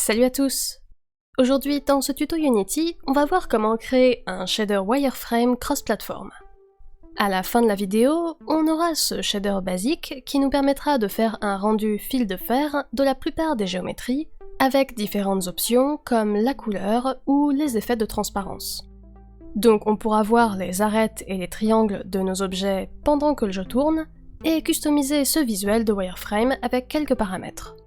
Salut à tous! Aujourd'hui, dans ce tuto Unity, on va voir comment créer un shader wireframe cross-platform. À la fin de la vidéo, on aura ce shader basique qui nous permettra de faire un rendu fil de fer de la plupart des géométries, avec différentes options comme la couleur ou les effets de transparence. Donc on pourra voir les arêtes et les triangles de nos objets pendant que le jeu tourne, et customiser ce visuel de wireframe avec quelques paramètres.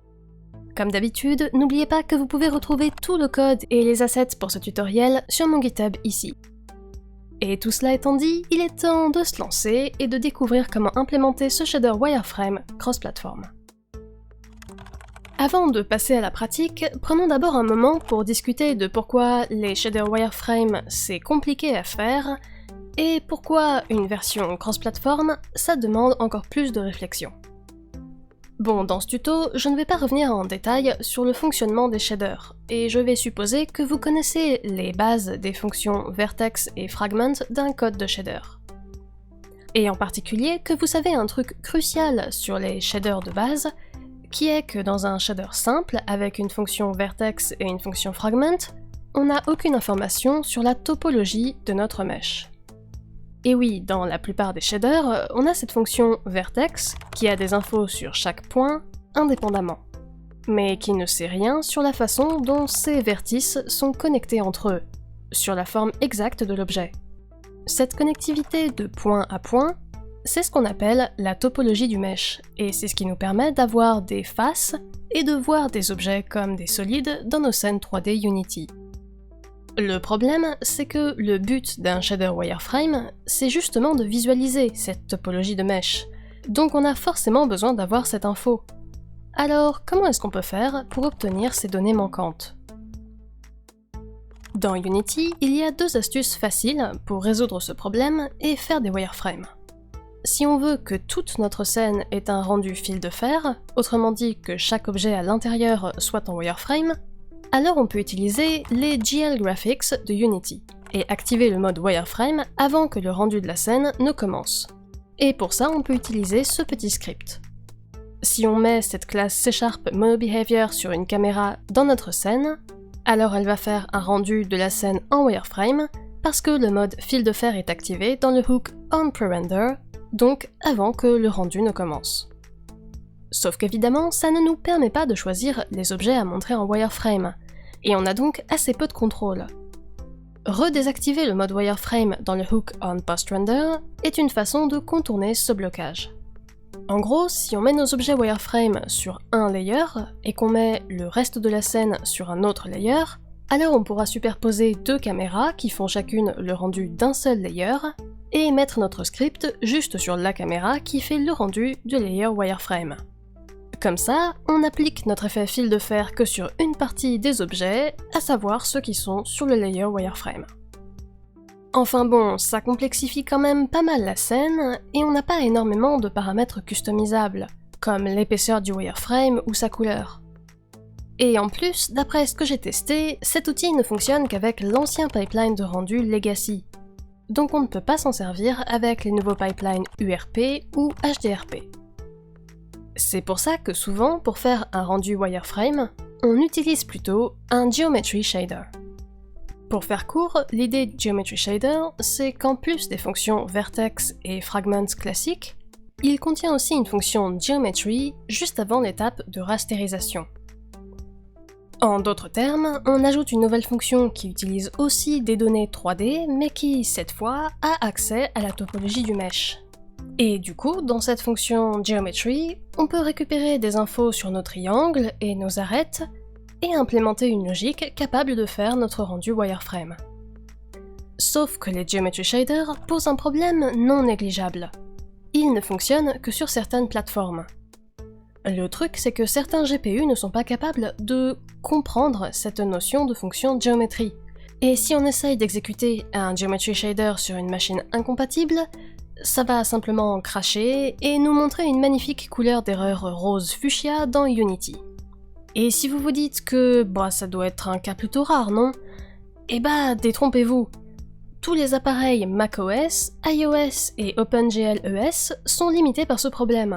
Comme d'habitude, n'oubliez pas que vous pouvez retrouver tout le code et les assets pour ce tutoriel sur mon GitHub ici. Et tout cela étant dit, il est temps de se lancer et de découvrir comment implémenter ce shader wireframe cross-platform. Avant de passer à la pratique, prenons d'abord un moment pour discuter de pourquoi les shader wireframe c'est compliqué à faire et pourquoi une version cross-platform ça demande encore plus de réflexion. Bon, dans ce tuto, je ne vais pas revenir en détail sur le fonctionnement des shaders, et je vais supposer que vous connaissez les bases des fonctions vertex et fragment d'un code de shader. Et en particulier que vous savez un truc crucial sur les shaders de base, qui est que dans un shader simple, avec une fonction vertex et une fonction fragment, on n'a aucune information sur la topologie de notre mesh. Et oui, dans la plupart des shaders, on a cette fonction vertex qui a des infos sur chaque point indépendamment, mais qui ne sait rien sur la façon dont ces vertices sont connectés entre eux, sur la forme exacte de l'objet. Cette connectivité de point à point, c'est ce qu'on appelle la topologie du mesh, et c'est ce qui nous permet d'avoir des faces et de voir des objets comme des solides dans nos scènes 3D Unity. Le problème, c'est que le but d'un shader wireframe, c'est justement de visualiser cette topologie de mesh, donc on a forcément besoin d'avoir cette info. Alors, comment est-ce qu'on peut faire pour obtenir ces données manquantes? Dans Unity, il y a deux astuces faciles pour résoudre ce problème et faire des wireframes. Si on veut que toute notre scène ait un rendu fil de fer, autrement dit que chaque objet à l'intérieur soit en wireframe, alors on peut utiliser les GL Graphics de Unity et activer le mode wireframe avant que le rendu de la scène ne commence. Et pour ça, on peut utiliser ce petit script. Si on met cette classe C# MonoBehavior sur une caméra dans notre scène, alors elle va faire un rendu de la scène en wireframe parce que le mode fil de fer est activé dans le hook onPreRender, donc avant que le rendu ne commence. Sauf qu'évidemment, ça ne nous permet pas de choisir les objets à montrer en wireframe, et on a donc assez peu de contrôle. Redésactiver le mode wireframe dans le hook onPostRender est une façon de contourner ce blocage. En gros, si on met nos objets wireframe sur un layer, et qu'on met le reste de la scène sur un autre layer, alors on pourra superposer deux caméras qui font chacune le rendu d'un seul layer, et mettre notre script juste sur la caméra qui fait le rendu du layer wireframe. Comme ça, on applique notre effet fil de fer que sur une partie des objets, à savoir ceux qui sont sur le layer wireframe. Enfin bon, ça complexifie quand même pas mal la scène, et on n'a pas énormément de paramètres customisables, comme l'épaisseur du wireframe ou sa couleur. Et en plus, d'après ce que j'ai testé, cet outil ne fonctionne qu'avec l'ancien pipeline de rendu Legacy, donc on ne peut pas s'en servir avec les nouveaux pipelines URP ou HDRP. C'est pour ça que souvent, pour faire un rendu wireframe, on utilise plutôt un Geometry Shader. Pour faire court, l'idée de Geometry Shader, c'est qu'en plus des fonctions vertex et fragments classiques, il contient aussi une fonction Geometry juste avant l'étape de rastérisation. En d'autres termes, on ajoute une nouvelle fonction qui utilise aussi des données 3D, mais qui, cette fois, a accès à la topologie du mesh. Et du coup, dans cette fonction Geometry, on peut récupérer des infos sur nos triangles et nos arêtes, et implémenter une logique capable de faire notre rendu wireframe. Sauf que les Geometry Shaders posent un problème non négligeable. Ils ne fonctionnent que sur certaines plateformes. Le truc, c'est que certains GPU ne sont pas capables de comprendre cette notion de fonction Geometry. Et si on essaye d'exécuter un Geometry Shader sur une machine incompatible, ça va simplement crasher et nous montrer une magnifique couleur d'erreur rose fuchsia dans Unity. Et si vous vous dites que ça doit être un cas plutôt rare, non? Eh détrompez-vous. Tous les appareils macOS, iOS et OpenGL ES sont limités par ce problème,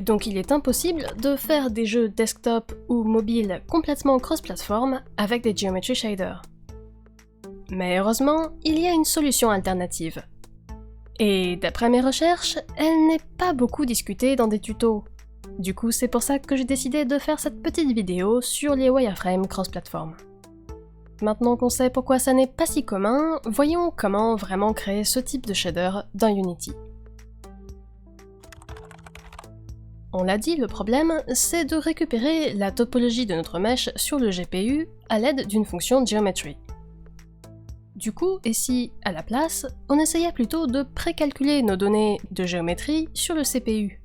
Donc il est impossible de faire des jeux desktop ou mobile complètement cross-platform avec des Geometry Shaders. Mais heureusement, il y a une solution alternative. Et d'après mes recherches, elle n'est pas beaucoup discutée dans des tutos. Du coup, c'est pour ça que j'ai décidé de faire cette petite vidéo sur les wireframes cross-platform. Maintenant qu'on sait pourquoi ça n'est pas si commun, voyons comment vraiment créer ce type de shader dans Unity. On l'a dit, le problème, c'est de récupérer la topologie de notre mesh sur le GPU à l'aide d'une fonction geometry. Du coup, et si, à la place, on essayait plutôt de précalculer nos données de géométrie sur le CPU?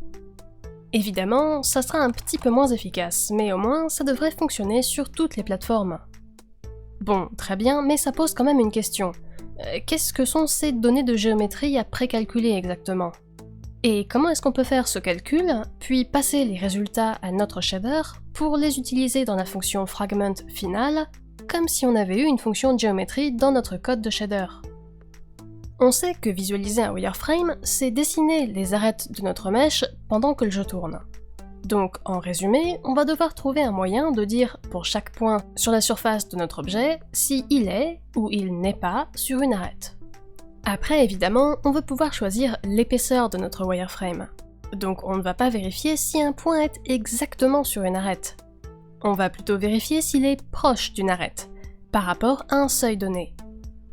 Évidemment, ça sera un petit peu moins efficace, mais au moins ça devrait fonctionner sur toutes les plateformes. Bon, très bien, mais ça pose quand même une question. Qu'est-ce que sont ces données de géométrie à précalculer exactement? Et comment est-ce qu'on peut faire ce calcul, puis passer les résultats à notre shader pour les utiliser dans la fonction fragment finale, comme si on avait eu une fonction de géométrie dans notre code de shader? On sait que visualiser un wireframe, c'est dessiner les arêtes de notre mesh pendant que le jeu tourne. Donc, en résumé, on va devoir trouver un moyen de dire pour chaque point sur la surface de notre objet si il est ou il n'est pas sur une arête. Après, évidemment, on veut pouvoir choisir l'épaisseur de notre wireframe. Donc on ne va pas vérifier si un point est exactement sur une arête. On va plutôt vérifier s'il est proche d'une arête, par rapport à un seuil donné.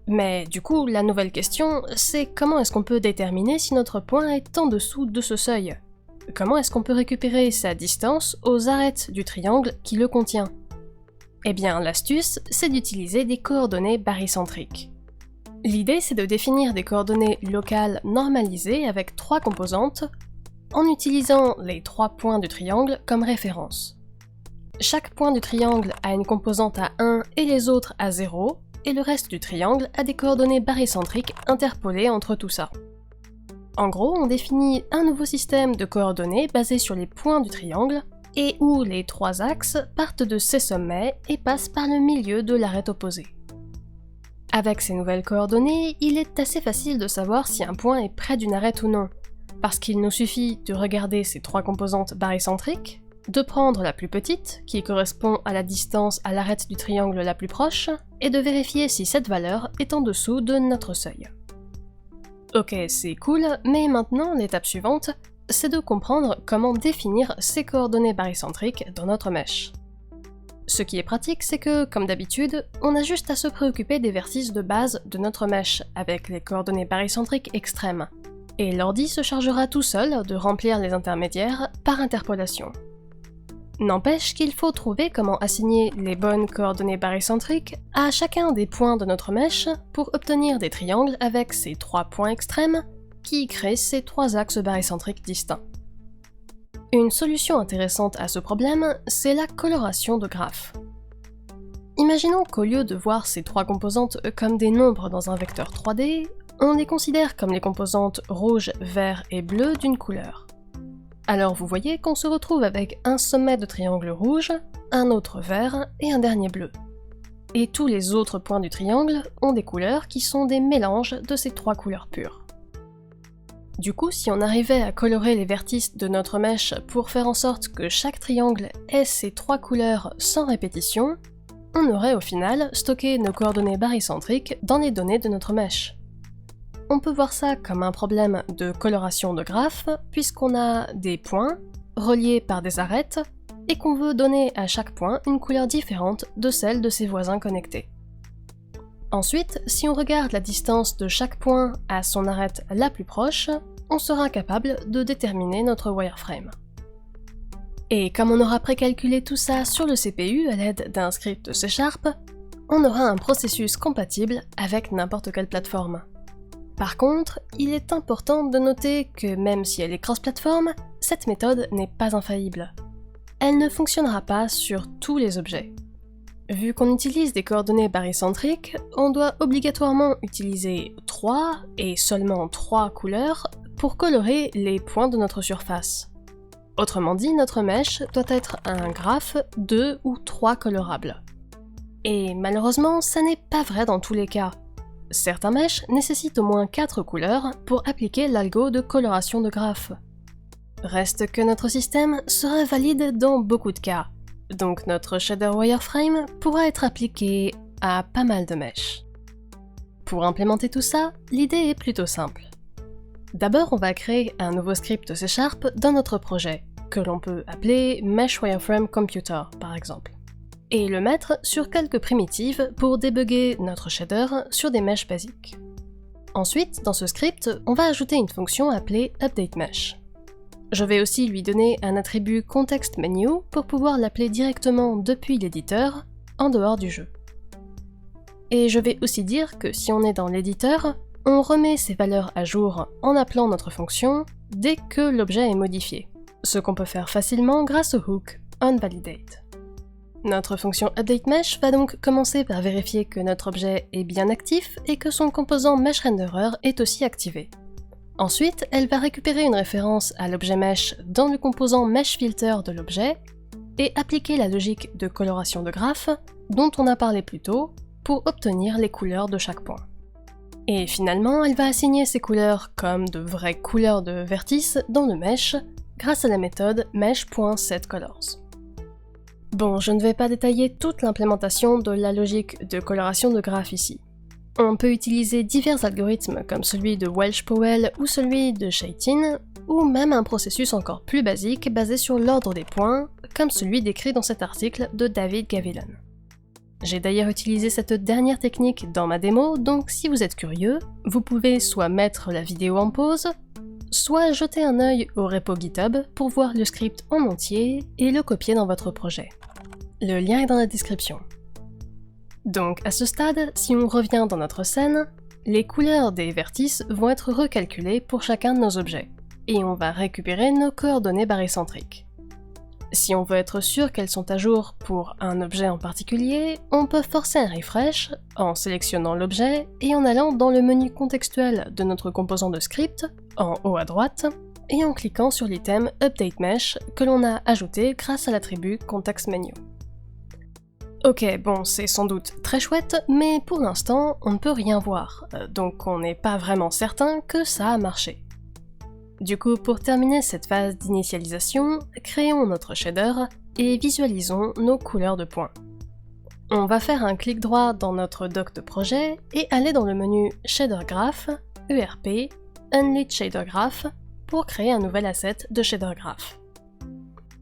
Mais du coup, la nouvelle question, c'est comment est-ce qu'on peut déterminer si notre point est en dessous de ce seuil? Comment est-ce qu'on peut récupérer sa distance aux arêtes du triangle qui le contient? Eh bien, l'astuce, c'est d'utiliser des coordonnées barycentriques. L'idée, c'est de définir des coordonnées locales normalisées avec 3 composantes, en utilisant les 3 points du triangle comme référence. Chaque point du triangle a une composante à 1 et les autres à 0, et le reste du triangle a des coordonnées barycentriques interpolées entre tout ça. En gros, on définit un nouveau système de coordonnées basé sur les points du triangle, et où les 3 axes partent de ses sommets et passent par le milieu de l'arête opposée. Avec ces nouvelles coordonnées, il est assez facile de savoir si un point est près d'une arête ou non, parce qu'il nous suffit de regarder ces 3 composantes barycentriques, de prendre la plus petite, qui correspond à la distance à l'arête du triangle la plus proche, et de vérifier si cette valeur est en dessous de notre seuil. Ok, c'est cool, mais maintenant l'étape suivante, c'est de comprendre comment définir ces coordonnées barycentriques dans notre mesh. Ce qui est pratique, c'est que, comme d'habitude, on a juste à se préoccuper des vertices de base de notre mesh, avec les coordonnées barycentriques extrêmes, et l'ordi se chargera tout seul de remplir les intermédiaires par interpolation. N'empêche qu'il faut trouver comment assigner les bonnes coordonnées barycentriques à chacun des points de notre mesh pour obtenir des triangles avec ces 3 points extrêmes qui créent ces 3 axes barycentriques distincts. Une solution intéressante à ce problème, c'est la coloration de graphes. Imaginons qu'au lieu de voir ces 3 composantes comme des nombres dans un vecteur 3D, on les considère comme les composantes rouge, vert et bleu d'une couleur. Alors vous voyez qu'on se retrouve avec un sommet de triangle rouge, un autre vert et un dernier bleu. Et tous les autres points du triangle ont des couleurs qui sont des mélanges de ces 3 couleurs pures. Du coup, si on arrivait à colorer les vertices de notre mesh pour faire en sorte que chaque triangle ait ces 3 couleurs sans répétition, on aurait au final stocké nos coordonnées barycentriques dans les données de notre mesh. On peut voir ça comme un problème de coloration de graphes, puisqu'on a des points reliés par des arêtes et qu'on veut donner à chaque point une couleur différente de celle de ses voisins connectés. Ensuite, si on regarde la distance de chaque point à son arête la plus proche, on sera capable de déterminer notre wireframe. Et comme on aura précalculé tout ça sur le CPU à l'aide d'un script C#, on aura un processus compatible avec n'importe quelle plateforme. Par contre, il est important de noter que même si elle est cross-platform, cette méthode n'est pas infaillible. Elle ne fonctionnera pas sur tous les objets. Vu qu'on utilise des coordonnées barycentriques, on doit obligatoirement utiliser 3 et seulement 3 couleurs pour colorer les points de notre surface. Autrement dit, notre mesh doit être un graphe 2 ou 3 colorables. Et malheureusement, ça n'est pas vrai dans tous les cas. Certains meshs nécessitent au moins 4 couleurs pour appliquer l'algo de coloration de graphe. Reste que notre système sera valide dans beaucoup de cas, donc notre shader wireframe pourra être appliqué à pas mal de mèches. Pour implémenter tout ça, l'idée est plutôt simple. D'abord, on va créer un nouveau script C# dans notre projet, que l'on peut appeler Mesh Wireframe Computer par exemple, et le mettre sur quelques primitives pour débugger notre shader sur des mèches basiques. Ensuite, dans ce script, on va ajouter une fonction appelée UpdateMesh. Je vais aussi lui donner un attribut ContextMenu pour pouvoir l'appeler directement depuis l'éditeur, en dehors du jeu. Et je vais aussi dire que si on est dans l'éditeur, on remet ces valeurs à jour en appelant notre fonction dès que l'objet est modifié, ce qu'on peut faire facilement grâce au hook onValidate. Notre fonction UpdateMesh va donc commencer par vérifier que notre objet est bien actif et que son composant MeshRenderer est aussi activé. Ensuite, elle va récupérer une référence à l'objet Mesh dans le composant MeshFilter de l'objet et appliquer la logique de coloration de graphe dont on a parlé plus tôt pour obtenir les couleurs de chaque point. Et finalement, elle va assigner ces couleurs comme de vraies couleurs de vertices dans le mesh grâce à la méthode mesh.setColors. Bon, je ne vais pas détailler toute l'implémentation de la logique de coloration de graphe ici. On peut utiliser divers algorithmes comme celui de Welsh-Powell ou celui de Chaitin, ou même un processus encore plus basique basé sur l'ordre des points, comme celui décrit dans cet article de David Gavilan. J'ai d'ailleurs utilisé cette dernière technique dans ma démo, donc si vous êtes curieux, vous pouvez soit mettre la vidéo en pause, soit jeter un œil au repo GitHub pour voir le script en entier et le copier dans votre projet. Le lien est dans la description. Donc à ce stade, si on revient dans notre scène, les couleurs des vertices vont être recalculées pour chacun de nos objets, et on va récupérer nos coordonnées barycentriques. Si on veut être sûr qu'elles sont à jour pour un objet en particulier, on peut forcer un refresh en sélectionnant l'objet et en allant dans le menu contextuel de notre composant de script, en haut à droite, et en cliquant sur l'item UpdateMesh que l'on a ajouté grâce à l'attribut ContextMenu. Ok, bon, c'est sans doute très chouette, mais pour l'instant, on ne peut rien voir, donc on n'est pas vraiment certain que ça a marché. Du coup, pour terminer cette phase d'initialisation, créons notre shader et visualisons nos couleurs de points. On va faire un clic droit dans notre doc de projet et aller dans le menu Shader Graph, ERP, Unlit Shader Graph pour créer un nouvel asset de Shader Graph.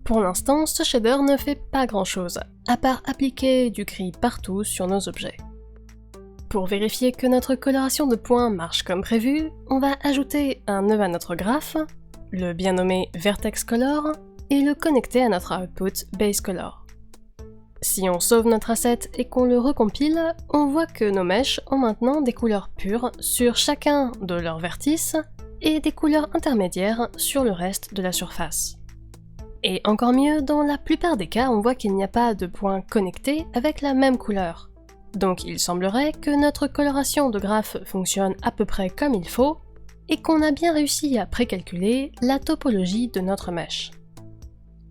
Pour l'instant, ce shader ne fait pas grand chose, à part appliquer du gris partout sur nos objets. Pour vérifier que notre coloration de points marche comme prévu, on va ajouter un nœud à notre graphe, le bien nommé Vertex Color, et le connecter à notre output Base Color. Si on sauve notre asset et qu'on le recompile, on voit que nos mèches ont maintenant des couleurs pures sur chacun de leurs vertices et des couleurs intermédiaires sur le reste de la surface. Et encore mieux, dans la plupart des cas, on voit qu'il n'y a pas de points connectés avec la même couleur. Donc il semblerait que notre coloration de graphe fonctionne à peu près comme il faut, et qu'on a bien réussi à précalculer la topologie de notre mèche.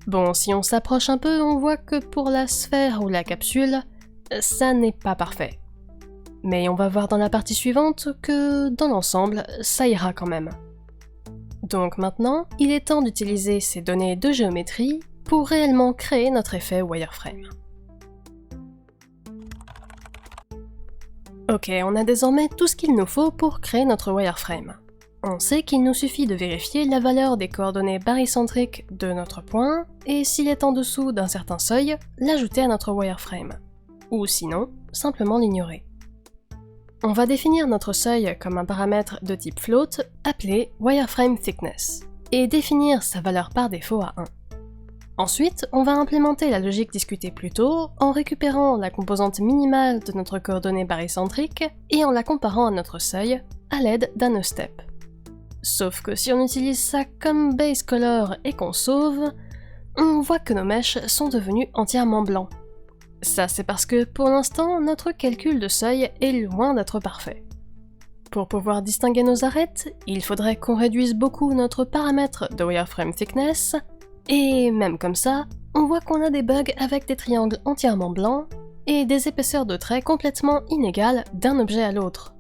Bon, si on s'approche un peu, on voit que pour la sphère ou la capsule, ça n'est pas parfait. Mais on va voir dans la partie suivante que, dans l'ensemble, ça ira quand même. Donc maintenant, il est temps d'utiliser ces données de géométrie pour réellement créer notre effet wireframe. Ok, on a désormais tout ce qu'il nous faut pour créer notre wireframe. On sait qu'il nous suffit de vérifier la valeur des coordonnées barycentriques de notre point, et s'il est en dessous d'un certain seuil, l'ajouter à notre wireframe. Ou sinon, simplement l'ignorer. On va définir notre seuil comme un paramètre de type float appelé wireframe thickness, et définir sa valeur par défaut à 1. Ensuite, on va implémenter la logique discutée plus tôt en récupérant la composante minimale de notre coordonnée barycentrique et en la comparant à notre seuil à l'aide d'un step. Sauf que si on utilise ça comme base color et qu'on sauve, on voit que nos mèches sont devenues entièrement blancs. Ça c'est parce que pour l'instant, notre calcul de seuil est loin d'être parfait. Pour pouvoir distinguer nos arêtes, il faudrait qu'on réduise beaucoup notre paramètre de wireframe thickness, et même comme ça, on voit qu'on a des bugs avec des triangles entièrement blancs et des épaisseurs de traits complètement inégales d'un objet à l'autre.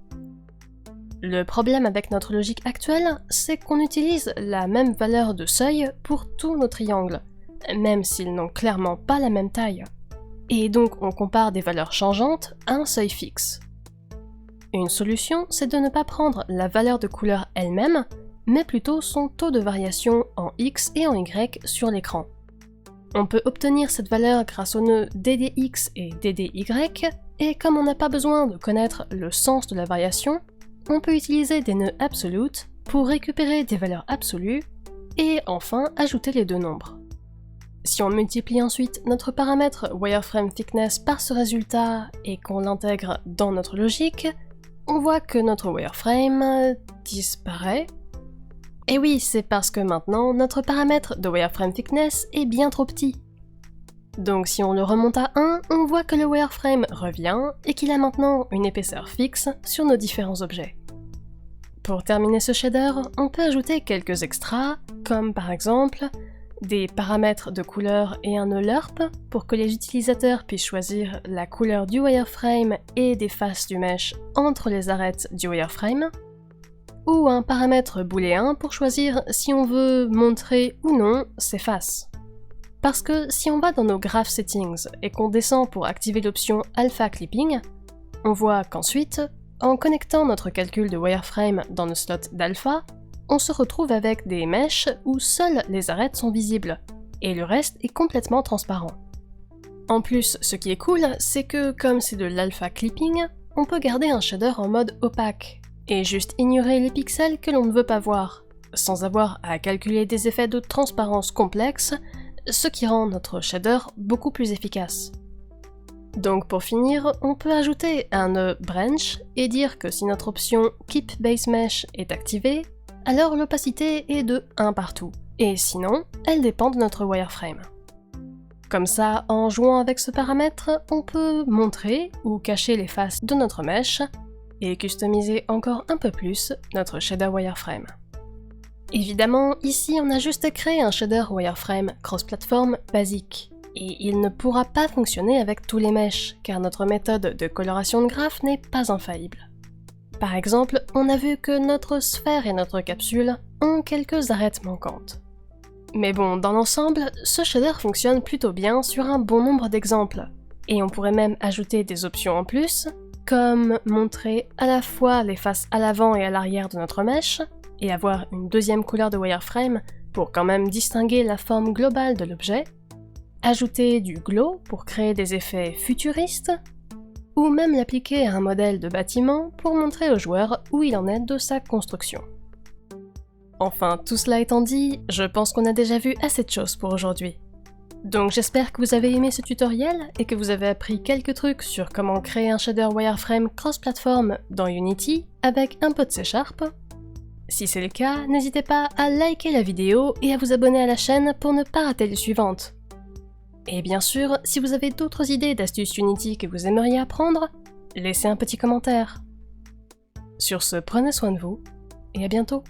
Le problème avec notre logique actuelle, c'est qu'on utilise la même valeur de seuil pour tous nos triangles, même s'ils n'ont clairement pas la même taille. Et donc on compare des valeurs changeantes à un seuil fixe. Une solution, c'est de ne pas prendre la valeur de couleur elle-même, mais plutôt son taux de variation en X et en Y sur l'écran. On peut obtenir cette valeur grâce aux nœuds DDX et DDY, et comme on n'a pas besoin de connaître le sens de la variation, on peut utiliser des nœuds absolutes pour récupérer des valeurs absolues, et enfin ajouter les deux nombres. Si on multiplie ensuite notre paramètre wireframe thickness par ce résultat et qu'on l'intègre dans notre logique, on voit que notre wireframe disparaît. Et oui, c'est parce que maintenant notre paramètre de wireframe thickness est bien trop petit. Donc si on le remonte à 1, on voit que le wireframe revient et qu'il a maintenant une épaisseur fixe sur nos différents objets. Pour terminer ce shader, on peut ajouter quelques extras, comme par exemple des paramètres de couleur et un nœud LERP pour que les utilisateurs puissent choisir la couleur du wireframe et des faces du mesh entre les arêtes du wireframe, ou un paramètre booléen pour choisir si on veut montrer ou non ces faces. Parce que si on va dans nos graph settings et qu'on descend pour activer l'option alpha clipping, on voit qu'ensuite, en connectant notre calcul de wireframe dans nos slots d'alpha, on se retrouve avec des meshs où seules les arêtes sont visibles, et le reste est complètement transparent. En plus, ce qui est cool, c'est que comme c'est de l'alpha clipping, on peut garder un shader en mode opaque, et juste ignorer les pixels que l'on ne veut pas voir, sans avoir à calculer des effets de transparence complexes, ce qui rend notre shader beaucoup plus efficace. Donc pour finir, on peut ajouter un nœud branch et dire que si notre option Keep Base Mesh est activée, alors l'opacité est de 1 partout, et sinon, elle dépend de notre wireframe. Comme ça, en jouant avec ce paramètre, on peut montrer ou cacher les faces de notre mesh, et customiser encore un peu plus notre shader wireframe. Évidemment, ici on a juste créé un shader wireframe cross-platform basique, et il ne pourra pas fonctionner avec tous les meshs, car notre méthode de coloration de graphe n'est pas infaillible. Par exemple, on a vu que notre sphère et notre capsule ont quelques arêtes manquantes. Mais bon, dans l'ensemble, ce shader fonctionne plutôt bien sur un bon nombre d'exemples, et on pourrait même ajouter des options en plus, comme montrer à la fois les faces à l'avant et à l'arrière de notre mesh, et avoir une deuxième couleur de wireframe pour quand même distinguer la forme globale de l'objet, ajouter du glow pour créer des effets futuristes, ou même l'appliquer à un modèle de bâtiment pour montrer au joueur où il en est de sa construction. Enfin, tout cela étant dit, je pense qu'on a déjà vu assez de choses pour aujourd'hui. Donc j'espère que vous avez aimé ce tutoriel et que vous avez appris quelques trucs sur comment créer un shader wireframe cross-platform dans Unity avec un peu de C#. Si c'est le cas, n'hésitez pas à liker la vidéo et à vous abonner à la chaîne pour ne pas rater les suivantes. Et bien sûr, si vous avez d'autres idées d'astuces Unity que vous aimeriez apprendre, laissez un petit commentaire. Sur ce, prenez soin de vous, et à bientôt.